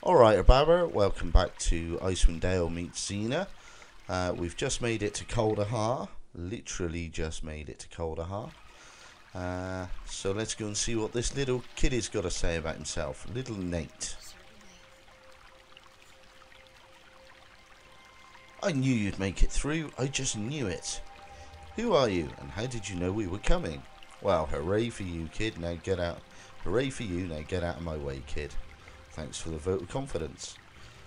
Alright, Babber, welcome back to Icewind Dale meets Xena. We've just made it to Kuldahar. Literally just made it to Kuldahar. So let's go and see what this little kid has got to say about himself. Little Nate. I knew you'd make it through. I just knew it. Who are you, and how did you know we were coming? Well, hooray for you, kid. Now get out. Hooray for you. Now get out of my way, kid. Thanks for the vote of confidence.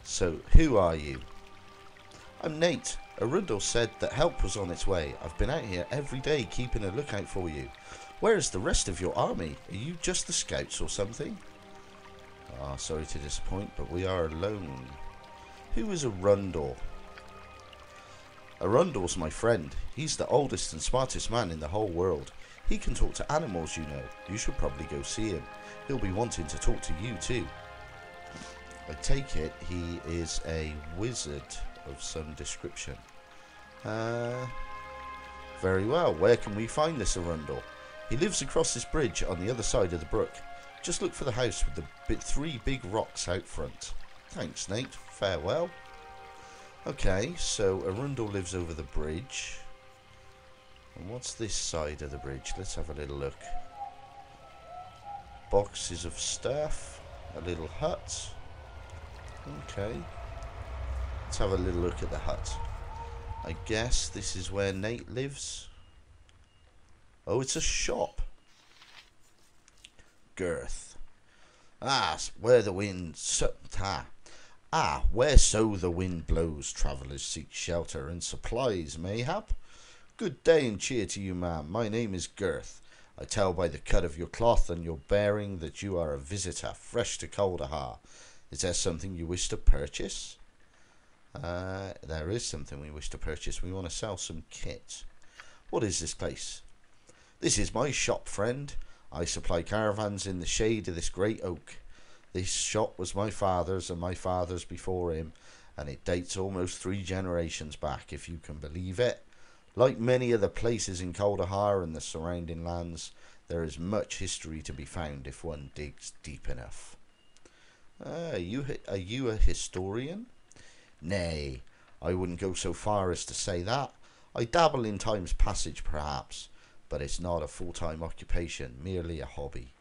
So, who are you? I'm Nate. Arundel said that help was on its way. I've been out here every day keeping a lookout for you. Where is the rest of your army? Are you just the scouts or something? Ah, sorry to disappoint, but we are alone. Who is Arundel? Arundel's my friend. He's the oldest and smartest man in the whole world. He can talk to animals, you know. You should probably go see him. He'll be wanting to talk to you too. I take it he is a wizard of some description. Very well. Where can we find this Arundel? He lives across this bridge on the other side of the brook. Just look for the house with the three big rocks out front. Thanks, Nate. Farewell. Okay, so Arundel lives over the bridge. And what's this side of the bridge? Let's have a little look. Boxes of stuff. A little hut. Okay. Let's have a little look at the hut. I guess this is where Nate lives. Oh, it's a shop. Girth. Where the wind where so the wind blows, travellers seek shelter and supplies, mayhap. Good day and cheer to you, ma'am. My name is Girth. I tell by the cut of your cloth and your bearing that you are a visitor, fresh to Kuldahar. Is there something you wish to purchase? There is something we wish to purchase. We want to sell some kit. What is this place? This is my shop, friend. I supply caravans in the shade of this great oak. This shop was my father's and my father's before him, and it dates almost 3 generations back, if you can believe it. Like many other places in Kuldahar and the surrounding lands, there is much history to be found if one digs deep enough. Are you a historian? Nay, I wouldn't go so far as to say that. I dabble in time's passage, perhaps, but it's not a full-time occupation, merely a hobby.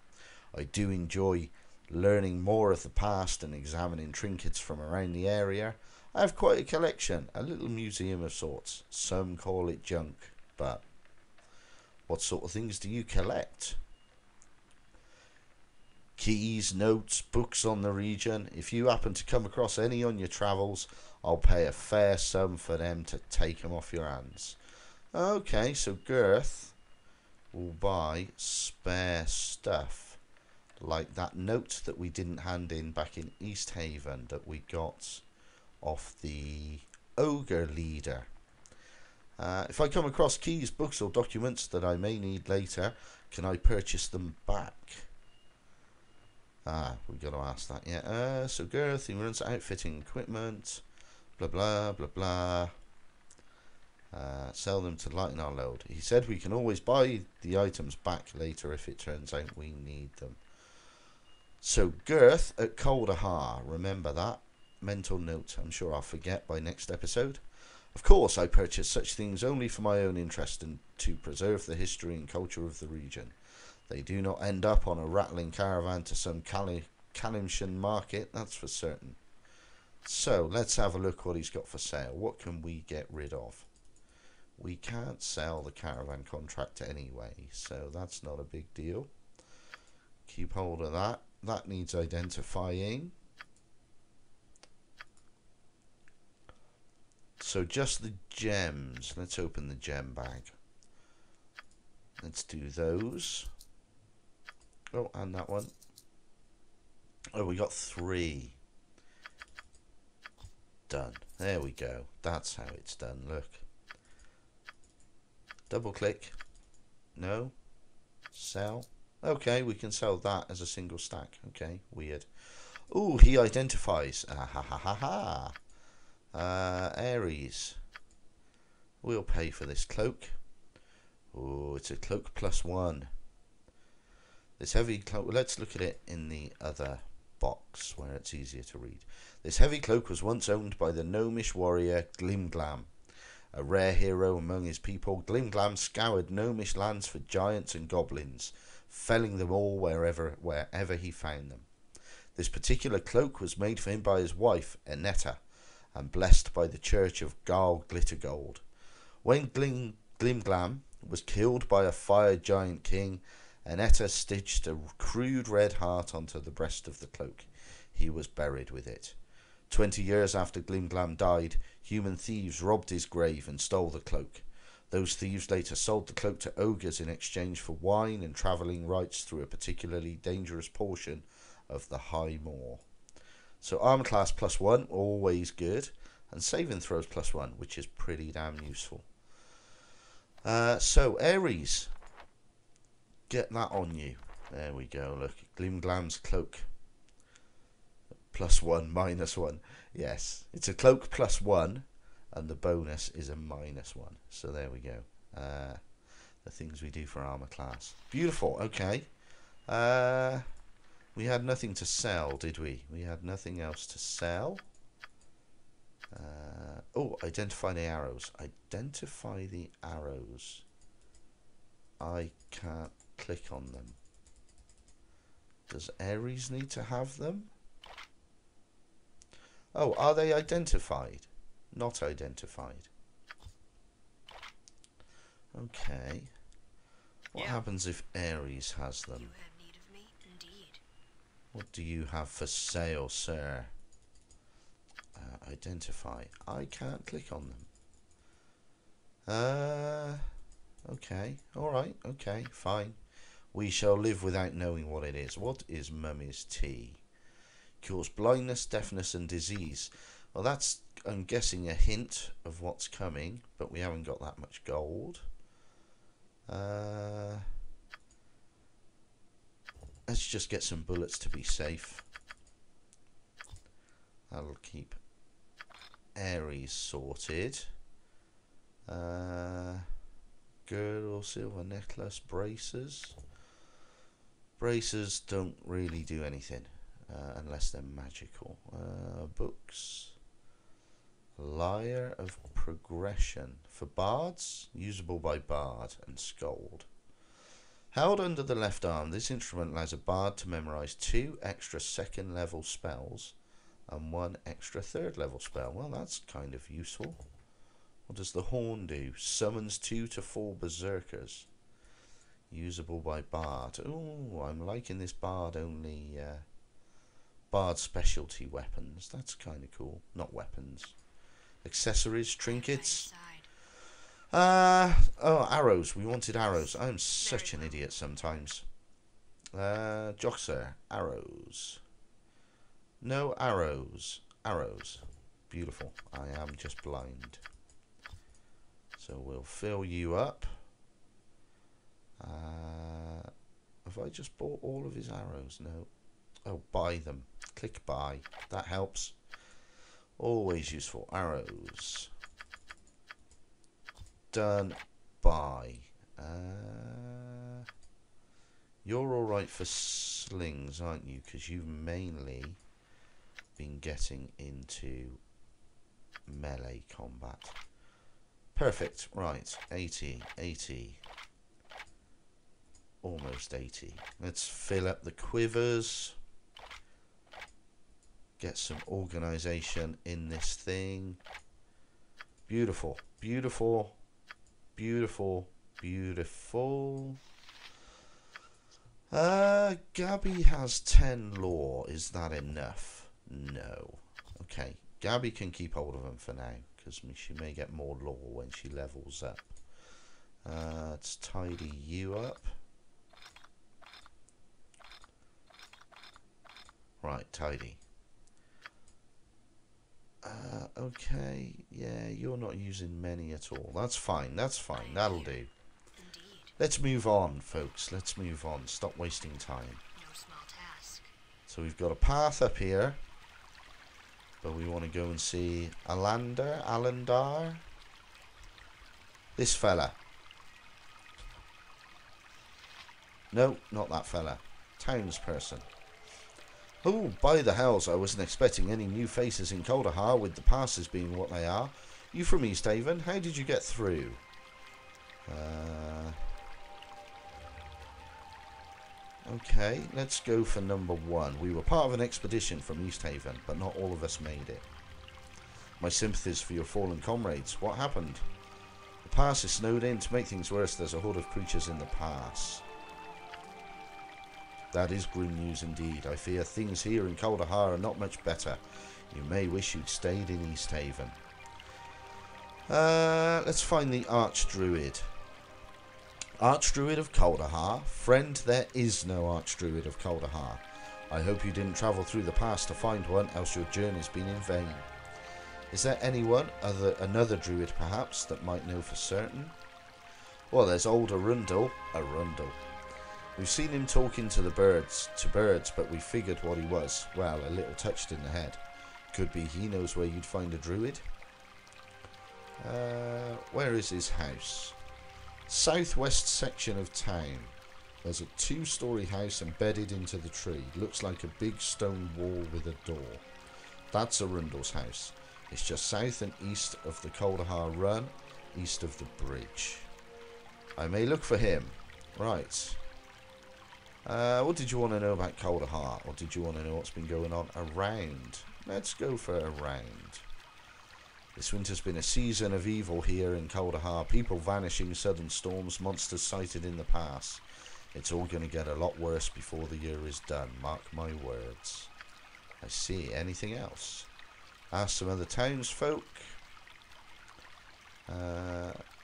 I do enjoy learning more of the past and examining trinkets from around the area. I have quite a collection, a little museum of sorts. Some call it junk, but what sort of things do you collect? Keys, notes, books on the region. If you happen to come across any on your travels, I'll pay a fair sum for them to take them off your hands. Okay, so Girth will buy spare stuff. Like that note that we didn't hand in back in East Haven that we got off the ogre leader. If I come across keys, books or documents that I may need later, can I purchase them back? We've got to ask that, yeah. So Girth, he runs outfitting equipment, blah blah blah blah. Sell them to lighten our load. He said we can always buy the items back later if it turns out we need them. So Girth at Kuldahar, remember that. Mental note, I'm sure I'll forget by next episode. Of course, I purchase such things only for my own interest and to preserve the history and culture of the region. They do not end up on a rattling caravan to some Kalimshan market, that's for certain. So, let's have a look what he's got for sale. What can we get rid of? We can't sell the caravan contract anyway, so that's not a big deal. Keep hold of that. That needs identifying. So just the gems. Let's open the gem bag. Let's do those. Oh, and that one. Oh, we got 3. Done. There we go. That's how it's done. Look. Double click. No. Sell. Okay, we can sell that as a single stack. Okay, weird. Ooh, he identifies. Ah, ha ha ha ha. Aries. We'll pay for this cloak. Ooh, it's a cloak +1. This heavy cloak. Let's look at it in the other box where it's easier to read. This heavy cloak was once owned by the gnomish warrior Glimglam. A rare hero among his people, Glimglam scoured gnomish lands for giants and goblins, felling them all wherever he found them. This particular cloak was made for him by his wife, Enetta, and blessed by the church of Garl Glittergold. When Glimglam was killed by a fire giant king, Enetta stitched a crude red heart onto the breast of the cloak. He was buried with it. 20 years after Glimglam died, human thieves robbed his grave and stole the cloak. Those thieves later sold the cloak to ogres in exchange for wine and travelling rights through a particularly dangerous portion of the High Moor. So armor class +1, always good, and saving throws +1, which is pretty damn useful. So Ares, get that on you. There we go. Look, Glimglam's cloak. +1, -1. Yes, it's a cloak +1, and the bonus is a -1. So there we go. The things we do for armor class. Beautiful. Okay. We had nothing to sell, did we? We had nothing else to sell. Oh, identify the arrows. Identify the arrows. I can't click on them. Does Ares need to have them? Oh, are they identified? Not identified. Okay. What happens if Ares has them? You have need of me, indeed. What do you have for sale, sir? Identify. I can't click on them. Okay. Alright. Okay. Fine. We shall live without knowing what it is. What is Mummy's tea? Cures blindness, deafness and disease. Well, that's, I'm guessing, a hint of what's coming, but we haven't got that much gold. Let's just get some bullets to be safe. That'll keep Ares sorted. Girdle, silver necklace, braces. Braces don't really do anything unless they're magical. Books. Lyre of Progression. For bards, usable by Bard and Skald. Held under the left arm, this instrument allows a bard to memorize 2 extra 2nd level spells and 1 extra 3rd level spell. Well, that's kind of useful. What does the horn do? Summons 2 to 4 berserkers. Usable by Bard. Oh, I'm liking this Bard only. Bard specialty weapons. That's kind of cool. Not weapons. Accessories, trinkets. Oh, arrows. We wanted arrows. I'm such an idiot sometimes. Joxer, arrows. No arrows. Arrows. Beautiful. I am just blind. So we'll fill you up. Have I just bought all of his arrows? No. Oh, buy them. Click buy. That helps. Always useful. Arrows. Done. Buy. You're alright for slings, aren't you? Because you've mainly been getting into melee combat. Perfect. Right. 80. 80. Almost 80. Let's fill up the quivers. Get some organisation in this thing. Beautiful. Beautiful. Beautiful. Beautiful. Gabby has 10 lore. Is that enough? No. Okay. Gabby can keep hold of them for now, because she may get more lore when she levels up. Let's tidy you up. Right, tidy. Okay, yeah, you're not using many at all. That's fine, that's fine, that'll do. Let's move on, folks. Let's move on. Stop wasting time. No small task. So we've got a path up here. But we want to go and see Alandar. This fella. No, not that fella. Townsperson. Oh, by the hells, I wasn't expecting any new faces in Kuldahar, with the passes being what they are. You from Easthaven? How did you get through? Okay, let's go for number 1. We were part of an expedition from Easthaven, but not all of us made it. My sympathies for your fallen comrades. What happened? The pass is snowed in. To make things worse, there's a horde of creatures in the pass. That is grim news indeed. I fear things here in Kuldahar are not much better. You may wish you'd stayed in Easthaven. Let's find the Archdruid. Archdruid of Kuldahar? Friend, there is no Archdruid of Kuldahar. I hope you didn't travel through the past to find one, else your journey's been in vain. Is there anyone, another druid perhaps, that might know for certain? Well, there's old Arundel. We've seen him talking to birds, but we figured what he was. Well, a little touched in the head. Could be he knows where you'd find a druid. Where is his house? Southwest section of town. There's a 2-story house embedded into the tree. Looks like a big stone wall with a door. That's Arundel's house. It's just south and east of the Kuldahar Run, east of the bridge. I may look for him. Right. What did you want to know about Kuldahar? Or did you want to know what's been going on around? Let's go for around. This winter's been a season of evil here in Kuldahar. People vanishing, sudden storms, monsters sighted in the pass. It's all going to get a lot worse before the year is done. Mark my words. I see. Anything else? Ask some other townsfolk.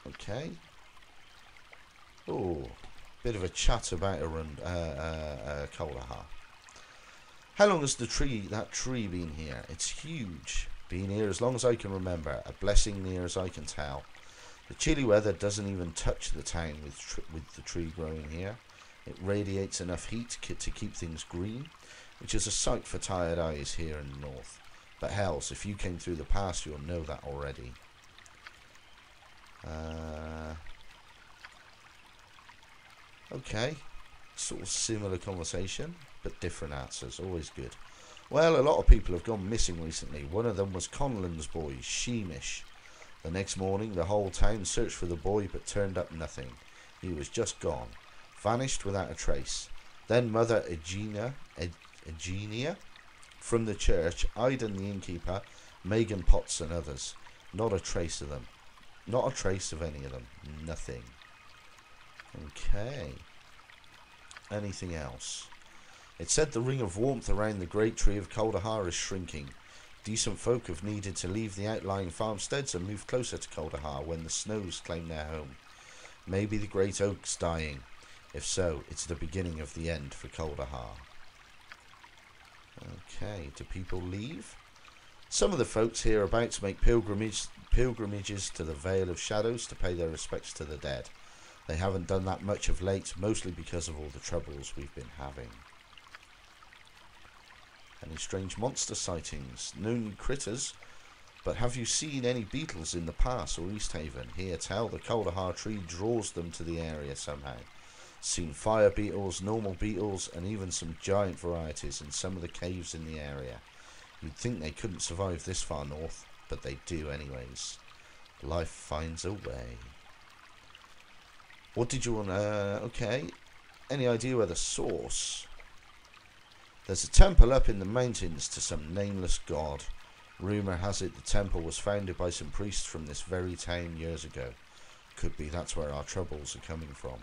Okay. Oh, bit of a chat about Kuldahar. How long has that tree been here? It's huge. Been here as long as I can remember. A blessing near as I can tell. The chilly weather doesn't even touch the town with the tree growing here. It radiates enough heat to keep things green, which is a sight for tired eyes here in the north. But hells, if you came through the pass, you'll know that already. Okay, sort of similar conversation, but different answers. Always good. Well, a lot of people have gone missing recently. One of them was Conlan's boy, Sheemish. The next morning, the whole town searched for the boy, but turned up nothing. He was just gone, vanished without a trace. Then Mother Xena from the church, Aidan the innkeeper, Megan Potts and others. Not a trace of them. Not a trace of any of them. Nothing. Okay. Anything else? It said the ring of warmth around the great tree of Kuldahar is shrinking. Decent folk have needed to leave the outlying farmsteads and move closer to Kuldahar when the snows claim their home. Maybe the great oak's dying. If so, it's the beginning of the end for Kuldahar. Okay, do people leave? Some of the folks hereabouts make pilgrimages to the Vale of Shadows to pay their respects to the dead. They haven't done that much of late, mostly because of all the troubles we've been having. Any strange monster sightings? No new critters, but have you seen any beetles in the pass or Easthaven? Here tell, the Kuldahar tree draws them to the area somehow. Seen fire beetles, normal beetles, and even some giant varieties in some of the caves in the area. You'd think they couldn't survive this far north, but they do anyways. Life finds a way. What did you want? Okay. Any idea where the source? There's a temple up in the mountains to some nameless god. Rumour has it the temple was founded by some priests from this very town years ago. Could be that's where our troubles are coming from.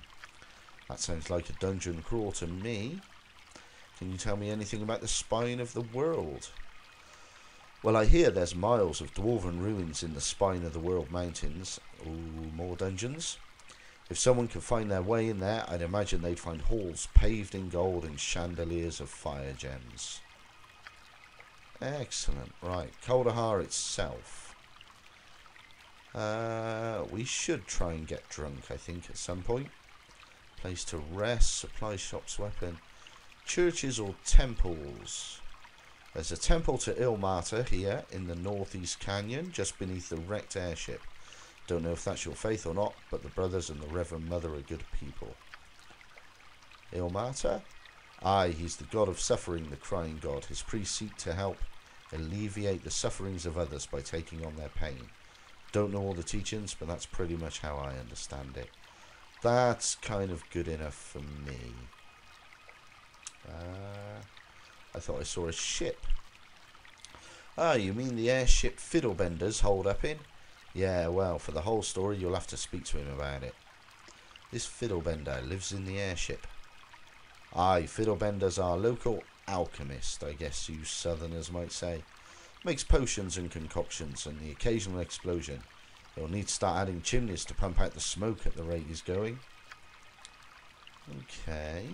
That sounds like a dungeon crawl to me. Can you tell me anything about the spine of the world? Well, I hear there's miles of dwarven ruins in the spine of the world mountains. Ooh, more dungeons? If someone could find their way in there, I'd imagine they'd find halls paved in gold and chandeliers of fire gems. Excellent. Right, Kuldahar itself. We should try and get drunk, I think, at some point. Place to rest, supply shops, weapon. Churches or temples? There's a temple to Ilmater here in the northeast canyon, just beneath the wrecked airship. Don't know if that's your faith or not, but the brothers and the Reverend Mother are good people. Ilmater? Aye, he's the god of suffering, the crying god. His priests seek to help alleviate the sufferings of others by taking on their pain. Don't know all the teachings, but that's pretty much how I understand it. That's kind of good enough for me. I thought I saw a ship. Ah, you mean the airship Fiddlebenders hold up in? Yeah, well, for the whole story you'll have to speak to him about it. This Fiddlebender lives in the airship. Aye, Fiddlebenders are local alchemist, I guess you southerners might say. Makes potions and concoctions and the occasional explosion. He'll need to start adding chimneys to pump out the smoke at the rate he's going. Okay.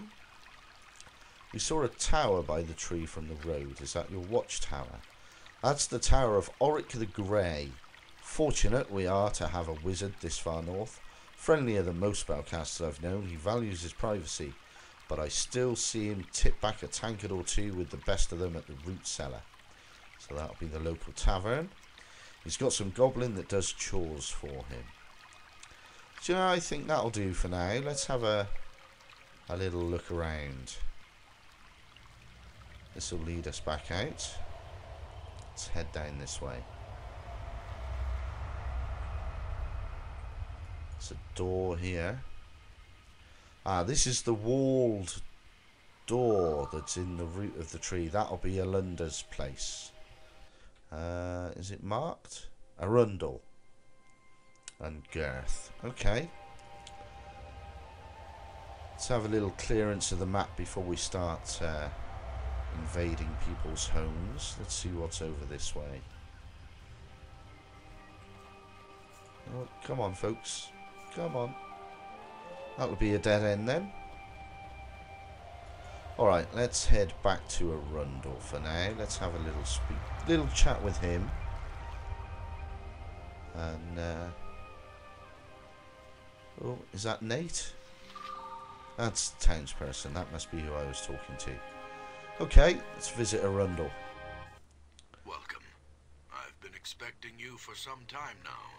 We saw a tower by the tree from the road. Is that your watchtower? That's the Tower of Auric the Grey. Fortunate we are to have a wizard this far north. Friendlier than most spellcasters I've known. He values his privacy, but I still see him tip back a tankard or two with the best of them at the root cellar. So that'll be the local tavern. He's got some goblin that does chores for him. So, you know, I think that'll do for now. Let's have a little look around. This will lead us back out. Let's head down this way. There's a door here. Ah, this is the walled door that's in the root of the tree. That'll be Alunda's place. Is it marked? Arundel. And Girth. Okay. Let's have a little clearance of the map before we start invading people's homes. Let's see what's over this way. Oh, come on, folks. Come on. That would be a dead end then. Alright, let's head back to Arundel for now. Let's have a little chat with him. And, oh, is that Nate? That's the townsperson. That must be who I was talking to. Okay, let's visit Arundel. Welcome. I've been expecting you for some time now.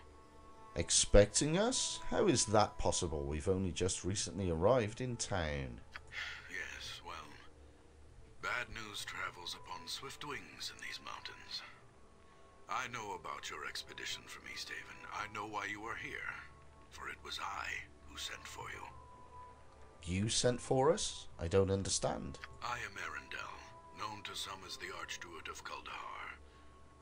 Expecting us? How is that possible? We've only just recently arrived in town. Yes, well, bad news travels upon swift wings in these mountains. I know about your expedition from Easthaven. I know why you are here, for it was I who sent for you. You sent for us? I don't understand. I am Arundel, known to some as the Archdruid of Kuldahar,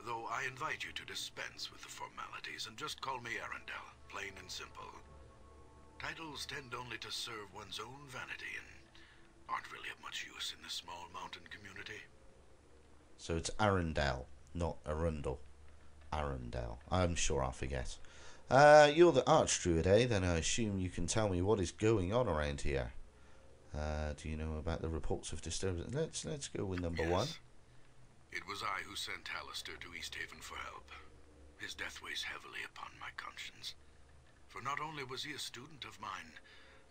though I invite you to dispense with the formalities and just call me Arundel, plain and simple. Titles tend only to serve one's own vanity and aren't really of much use in this small mountain community. So it's Arundel, not Arundel. Arundel. I'm sure I'll forget. You're the Archdruid, eh? Then I assume you can tell me what is going on around here. Do you know about the reports of disturbance? Let's go with number one. It was I who sent Hallister to Easthaven for help. His death weighs heavily upon my conscience. For not only was he a student of mine,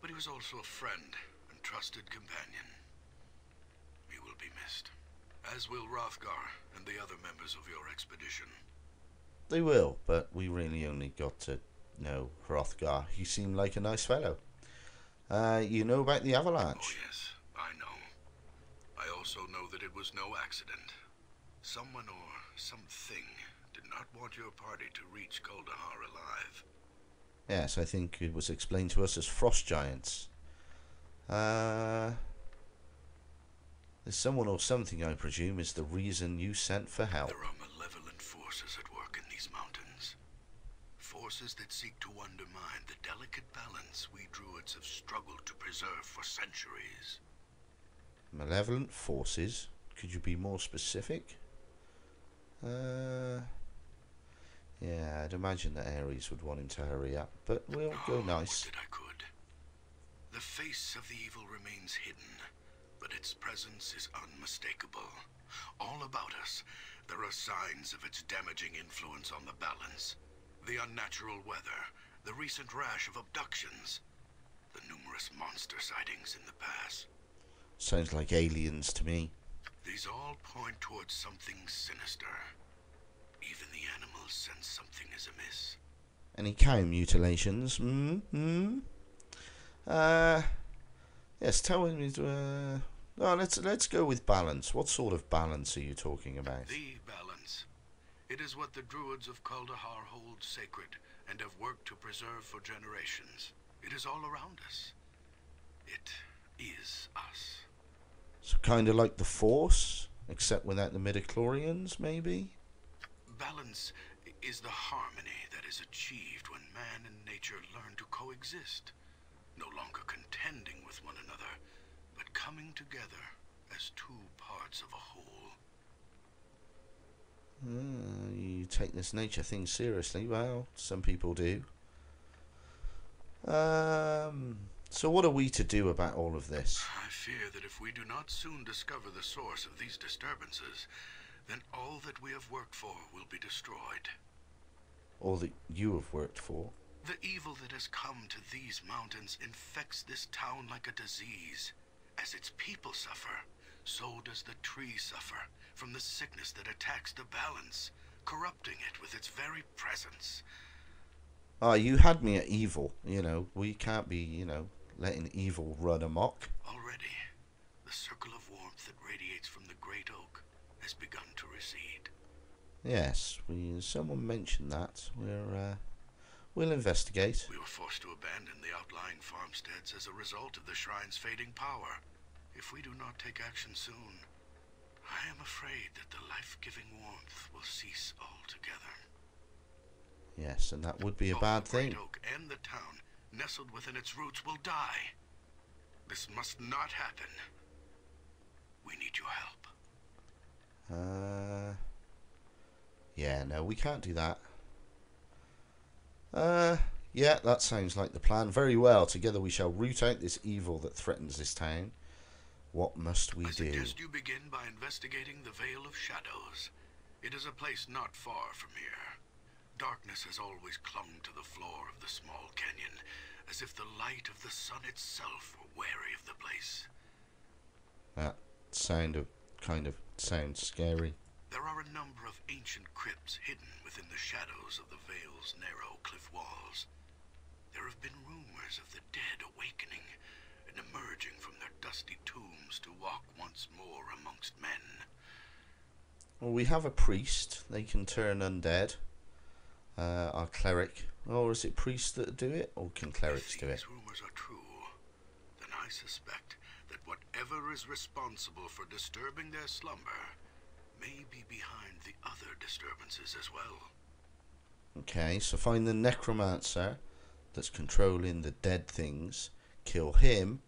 but he was also a friend and trusted companion. He will be missed, as will Hrothgar and the other members of your expedition. They will, but we really only got to know Hrothgar. He seemed like a nice fellow. You know about the avalanche? Oh yes, I know. I also know that it was no accident. Someone or something did not want your party to reach Kuldahar alive. Yes, I think it was explained to us as frost giants. There's someone or something, I presume, is the reason you sent for help. There are malevolent forces at work in these mountains. Forces that seek to undermine the delicate balance we druids have struggled to preserve for centuries. Malevolent forces? Could you be more specific? Yeah, I'd imagine that Ares would want him to hurry up, but we'll go nice. Would that I could. The face of the evil remains hidden, but its presence is unmistakable. All about us, there are signs of its damaging influence on the balance. The unnatural weather, the recent rash of abductions, the numerous monster sightings in the pass. Sounds like aliens to me. These all point towards something sinister. Even the animals sense something is amiss. Any cow mutilations? Yes, tell me, No, let's go with balance. What sort of balance are you talking about? The balance. It is what the druids of Kuldahar hold sacred and have worked to preserve for generations. It is all around us. It is us. So kind of like the Force, except without the midichlorians, maybe? Balance is the harmony that is achieved when man and nature learn to coexist, no longer contending with one another, but coming together as two parts of a whole. You take this nature thing seriously. Well, some people do. So what are we to do about all of this? I fear that if we do not soon discover the source of these disturbances, then all that we have worked for will be destroyed. All that you have worked for? The evil that has come to these mountains infects this town like a disease. As its people suffer, so does the tree suffer from the sickness that attacks the balance, corrupting it with its very presence. Ah, you had me at evil. You know, we can't be, letting evil run amok. Already, the circle of warmth that radiates from the great oak has begun to recede. Yes, someone mentioned that. We'll investigate. We were forced to abandon the outlying farmsteads as a result of the shrine's fading power. If we do not take action soon, I am afraid that the life-giving warmth will cease altogether. Yes, and that would be a Both bad the great thing. oak and the town, nestled within its roots, will die. This must not happen. We need your help. Yeah, no, we can't do that. Yeah, that sounds like the plan. Very well. Together we shall root out this evil that threatens this town. What must we I do? suggest you begin by investigating the Vale of Shadows. It is a place not far from here. Darkness has always clung to the floor of the small canyon, as if the light of the sun itself were wary of the place. That kind of sounds scary. There are a number of ancient crypts hidden within the shadows of the Vale's narrow cliff walls. There have been rumors of the dead awakening and emerging from their dusty tombs to walk once more amongst men. Well, we have a priest. They can turn undead. Our cleric. Or is it priests that do it? Or can clerics do it? If these rumors are true, then I suspect that whatever is responsible for disturbing their slumber may be behind the other disturbances as well. Okay, so find the necromancer that's controlling the dead things, kill him,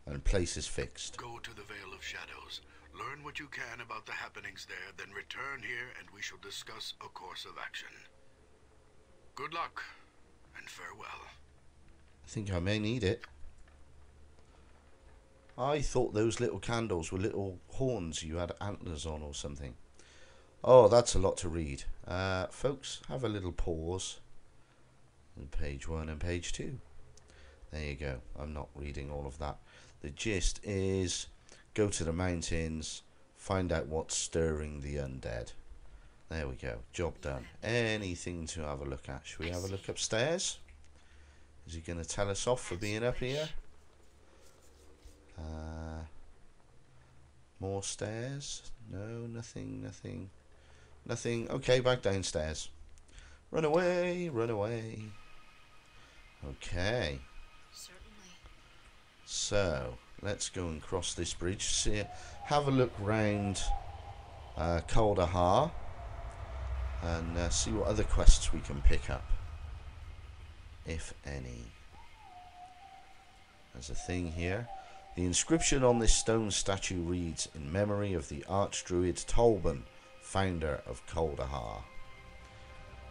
and place is fixed. Go to the Vale of Shadows, learn what you can about the happenings there, then return here and we shall discuss a course of action. Good luck, and farewell. I think I may need it. I thought those little candles were little horns you had antlers on or something. Oh, that's a lot to read. Folks, have a little pause. And page 1 and page 2. There you go. I'm not reading all of that. The gist is go to the mountains, find out what's stirring the undead. There we go. Job done. Anything to have a look at? Should we have a look upstairs? Is he going to tell us off for being up here? More stairs? No, nothing. Okay, back downstairs. Run away, run away. Okay. Certainly. So, let's go and cross this bridge. See, have a look round Kuldahar and see what other quests we can pick up, if any. There's a thing here. The inscription on this stone statue reads, "In memory of the Archdruid Tolban, founder of Kuldahar."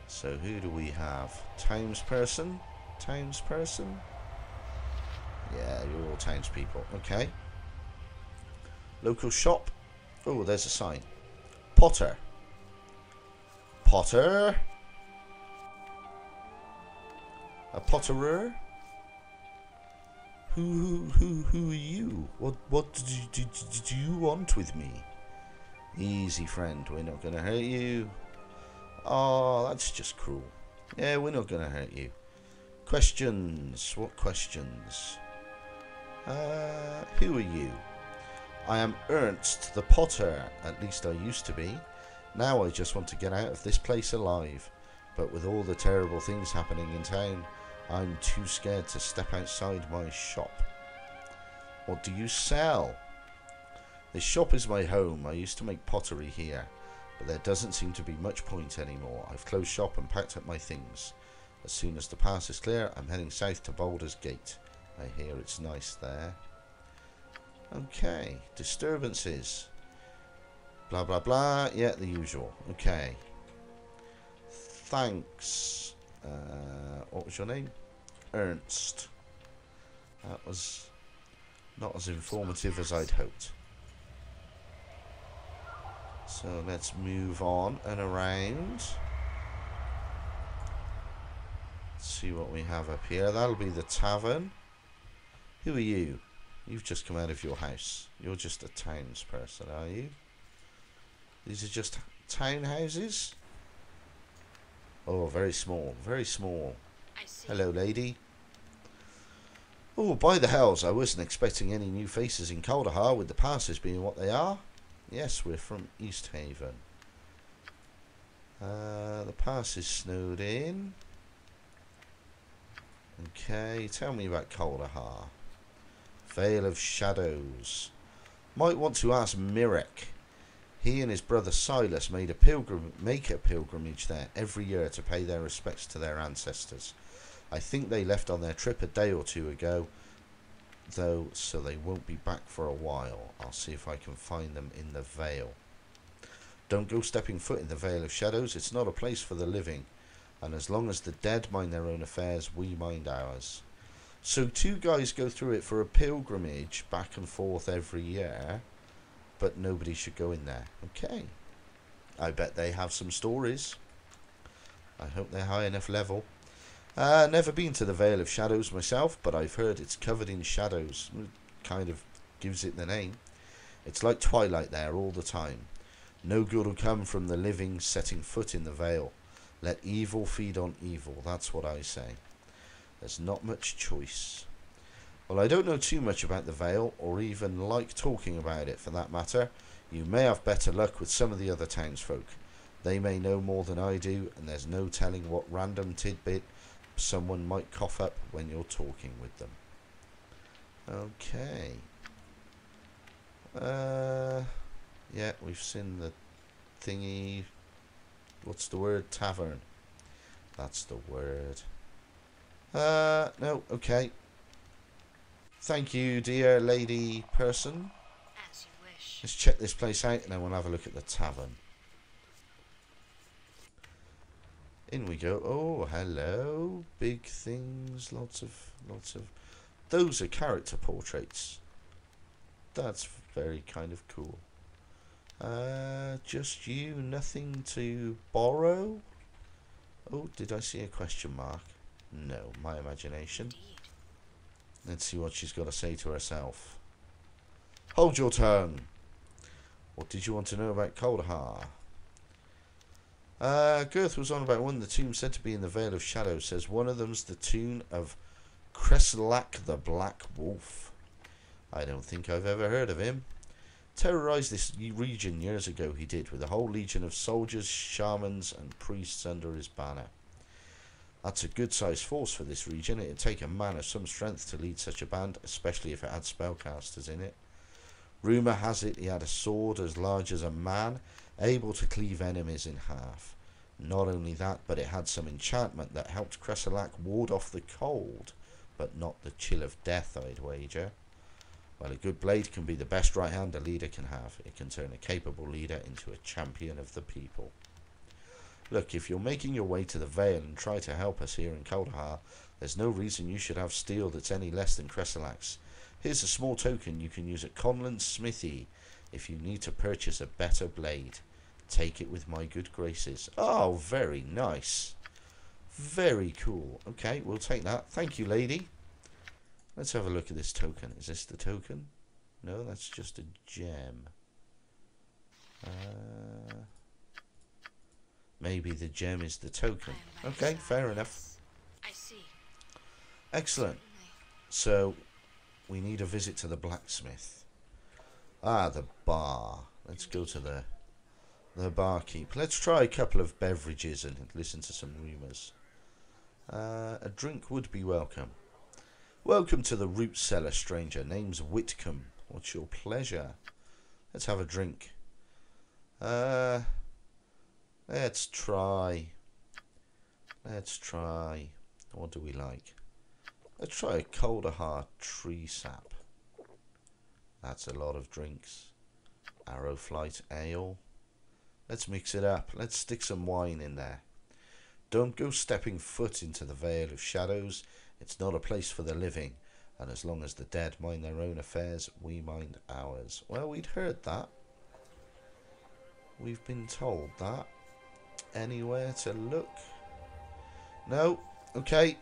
So who do we have? Townsperson? Townsperson? Yeah, you're all townspeople. Okay. Local shop. Oh, there's a sign. Potter. Potter? A potterer? Who are you? What did you want with me? Easy, friend. We're not going to hurt you. Oh, that's just cruel. Yeah, we're not going to hurt you. Questions? What questions? Who are you? I am Ernst the Potter, at least I used to be. Now I just want to get out of this place alive. But with all the terrible things happening in town, I'm too scared to step outside my shop. What do you sell? This shop is my home. I used to make pottery here, but there doesn't seem to be much point anymore. I've closed shop and packed up my things. As soon as the pass is clear, I'm heading south to Baldurs Gate. I hear it's nice there. Okay, disturbances. Blah blah blah, yeah, the usual. Okay. Thanks. What was your name? Ernst. That was not as informative as I'd hoped. So let's move on and around. Let's see what we have up here. That'll be the tavern. Who are you? You've just come out of your house. You're just a townsperson, are you? These are just townhouses? Oh, very small. Very small. Hello, lady. Oh, by the hells, I wasn't expecting any new faces in Kuldahar with the passes being what they are. Yes, we're from East Haven. The pass is snowed in. Okay, tell me about Kuldahar. Vale of Shadows. Might want to ask Mirek. He and his brother Silas make a pilgrimage there every year to pay their respects to their ancestors. I think they left on their trip a day or two ago, though, so they won't be back for a while. I'll see if I can find them in the Vale. Don't go stepping foot in the Vale of Shadows. It's not a place for the living, and as long as the dead mind their own affairs, we mind ours. So two guys go through it for a pilgrimage back and forth every year, but nobody should go in there. Okay. I bet they have some stories. I hope they're high enough level. Never been to the Vale of Shadows myself, but I've heard it's covered in shadows. Kind of gives it the name. It's like twilight there all the time. No good will come from the living setting foot in the Vale. Let evil feed on evil, that's what I say. There's not much choice. Well, I don't know too much about the Vale, or even like talking about it for that matter. You may have better luck with some of the other townsfolk. They may know more than I do, and there's no telling what random tidbit someone might cough up when you're talking with them. Okay. Yeah, we've seen the thingy. What's the word? Tavern. That's the word. No, okay. Thank you, dear lady person. As you wish. Let's check this place out and then we'll have a look at the tavern. In we go. Oh, hello. Big things. Lots of. Those are character portraits. That's very kind of cool. Just you. Nothing to borrow? Oh, did I see a question mark? No, my imagination. Indeed. Let's see what she's got to say to herself. Hold your tongue. What did you want to know about Kuldahar? Girth was on about one of the tombs said to be in the Vale of Shadows. Says one of them's the tomb of Kreslak the Black Wolf. I don't think I've ever heard of him. Terrorized this region years ago, he did, with a whole legion of soldiers, shamans and priests under his banner. That's a good-sized force for this region. It'd take a man of some strength to lead such a band, especially if it had spellcasters in it. Rumour has it he had a sword as large as a man, able to cleave enemies in half. Not only that, but it had some enchantment that helped Kreslak ward off the cold, but not the chill of death, I'd wager. Well, a good blade can be the best right hand a leader can have. It can turn a capable leader into a champion of the people. Look, if you're making your way to the Vale and try to help us here in Kuldahar, there's no reason you should have steel that's any less than Kreslak's. Here's a small token you can use at Conlan's smithy if you need to purchase a better blade. Take it with my good graces. Oh, very nice. Very cool. Okay, we'll take that. Thank you, lady. Let's have a look at this token. Is this the token? No, that's just a gem. Maybe the gem is the token. Okay, fair enough. I see. Excellent. So, we need a visit to the blacksmith. Ah, the bar. Let's go to the barkeep. Let's try a couple of beverages and listen to some rumours. A drink would be welcome. Welcome to the root cellar, stranger. Name's Whitcomb. What's your pleasure? Let's have a drink. Let's try. What do we like? Let's try a Kuldahar tree sap. That's a lot of drinks. Arrowflight ale. Let's mix it up. Let's stick some wine in there. Don't go stepping foot into the Vale of Shadows. It's not a place for the living. And as long as the dead mind their own affairs, we mind ours. Well, we'd heard that. We've been told that. Anywhere to look? No? Okay.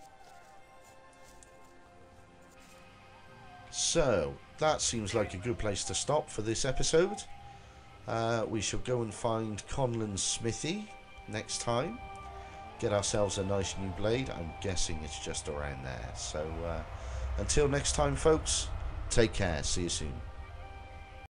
So, that seems like a good place to stop for this episode. We shall go and find Conlan's smithy next time. Get ourselves a nice new blade. I'm guessing it's just around there. So, until next time, folks, take care. See you soon.